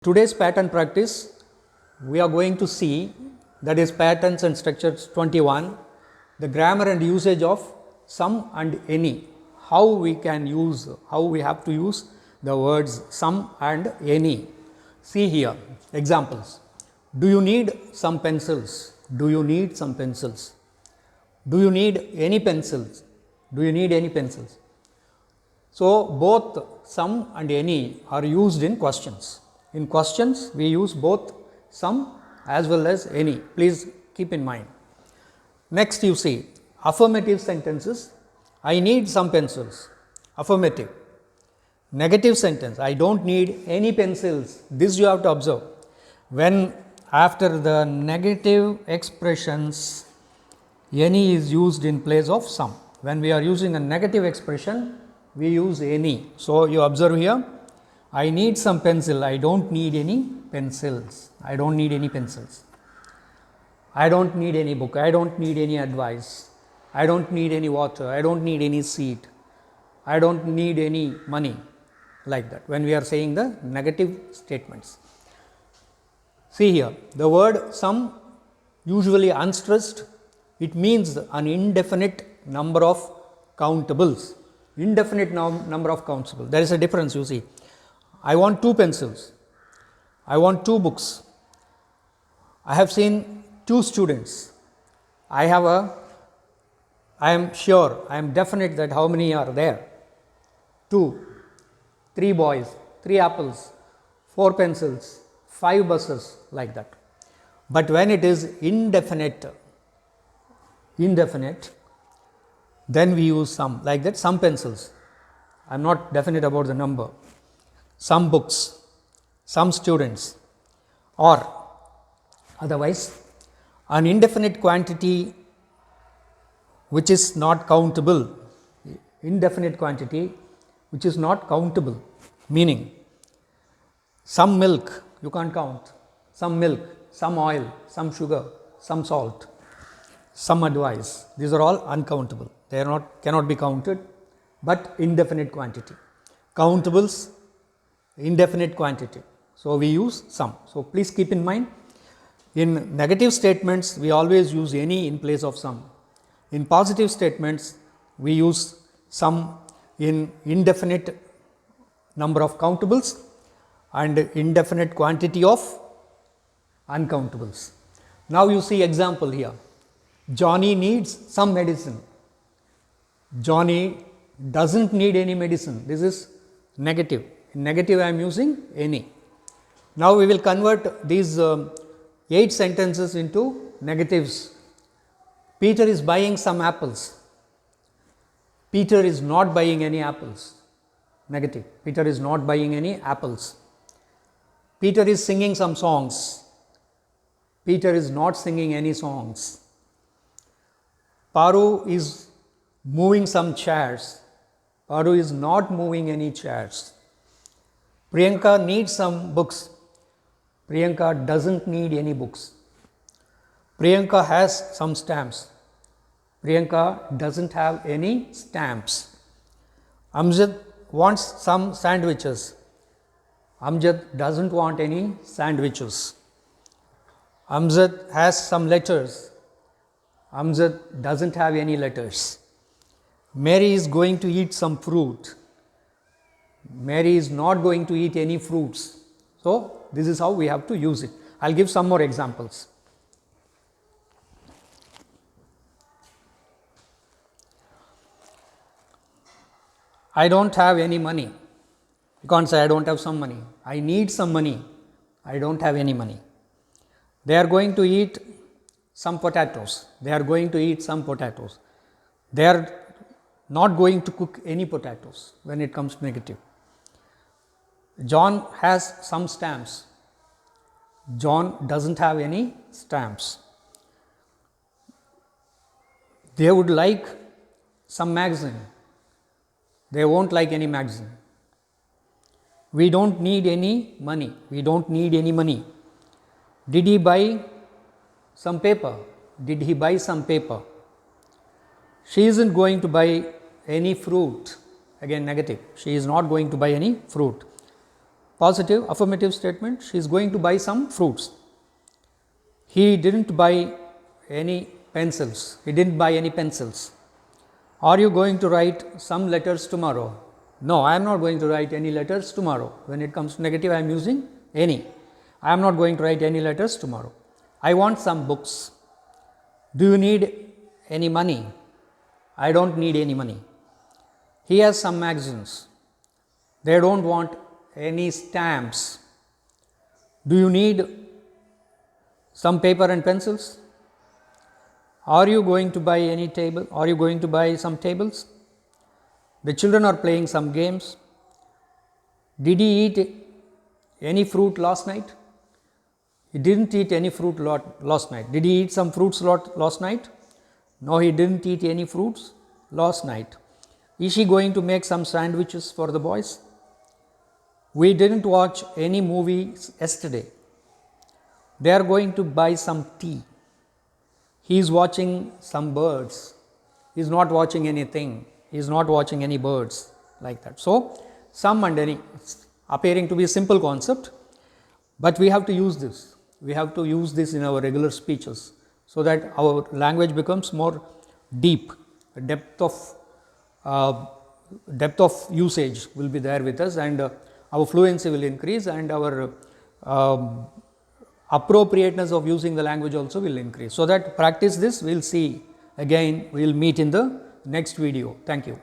Today's pattern practice, we are going to see, that is patterns and structures 21, the grammar and usage of some and any, how we have to use the words some and any. See here examples. Do you need some pencils? Do you need some pencils? Do you need any pencils? Do you need any pencils? So, both some and any are used in questions. In questions, we use both some as well as any. Please keep in mind. Next, you see affirmative sentences. I need some pencils. Affirmative. Negative sentence. I don't need any pencils. This you have to observe. When after the negative expressions, any is used in place of some. When we are using a negative expression, we use any. So, you observe here. I need some pencil, I don't need any pencils, I don't need any pencils. I don't need any book, I don't need any advice, I don't need any water, I don't need any seat, I don't need any money, like that, when we are saying the negative statements. See here, the word some, usually unstressed, it means an indefinite number of countables, indefinite number of countables. There is a difference, you see. I want 2 pencils, I want 2 books, I have seen 2 students, I am sure, I am definite that how many are there, 2, 3 boys, 3 apples, 4 pencils, 5 buses, like that. But when it is indefinite, then we use some, like that, some pencils, I am not definite about the number. Some books, some students, or otherwise an indefinite quantity which is not countable, indefinite quantity which is not countable, meaning some milk you can't count, some milk, some oil, some sugar, some salt, some advice, these are all uncountable, they are not, cannot be counted, but indefinite quantity. Countables, indefinite quantity. So, we use some. So, please keep in mind, in negative statements we always use any in place of some. In positive statements we use some in indefinite number of countables and indefinite quantity of uncountables. Now, you see example here, Johnny needs some medicine, Johnny doesn't need any medicine, this is negative. In negative I am using any. Now, we will convert these 8 sentences into negatives. Peter is buying some apples. Peter is not buying any apples. Negative. Peter is not buying any apples. Peter is singing some songs. Peter is not singing any songs. Paru is moving some chairs. Paru is not moving any chairs. Priyanka needs some books. Priyanka doesn't need any books. Priyanka has some stamps. Priyanka doesn't have any stamps. Amjad wants some sandwiches. Amjad doesn't want any sandwiches. Amjad has some letters. Amjad doesn't have any letters. Mary is going to eat some fruit. Mary is not going to eat any fruits. So, this is how we have to use it. I will give some more examples. I don't have any money. You can't say I don't have some money. I need some money. I don't have any money. They are going to eat some potatoes. They are going to eat some potatoes. They are not going to cook any potatoes when it comes to negative. John has some stamps. John doesn't have any stamps. They would like some magazine. They won't like any magazine. We don't need any money. We don't need any money. Did he buy some paper? Did he buy some paper? She isn't going to buy any fruit. Again negative. She is not going to buy any fruit. positive affirmative statement, she is going to buy some fruits. He didn't buy any pencils. He didn't buy any pencils. Are you going to write some letters tomorrow? No, I am not going to write any letters tomorrow. When it comes to negative, I am using any. I am not going to write any letters tomorrow. I want some books. Do you need any money? I don't need any money. He has some magazines. They don't want any stamps. Do you need some paper and pencils? Are you going to buy any table? Are you going to buy some tables? The children are playing some games. Did he eat any fruit last night? He didn't eat any fruit last night. Did he eat some fruits last night? No, he didn't eat any fruits last night. Is she going to make some sandwiches for the boys? We didn't watch any movies yesterday. They are going to buy some tea. He is watching some birds. He is not watching anything. He is not watching any birds, like that. So, some and any, appearing to be a simple concept, but we have to use this. We have to use this in our regular speeches, so that our language becomes more deep. Depth of usage will be there with us, and our fluency will increase, and our appropriateness of using the language also will increase. So that practice this, we will see again, we will meet in the next video. Thank you.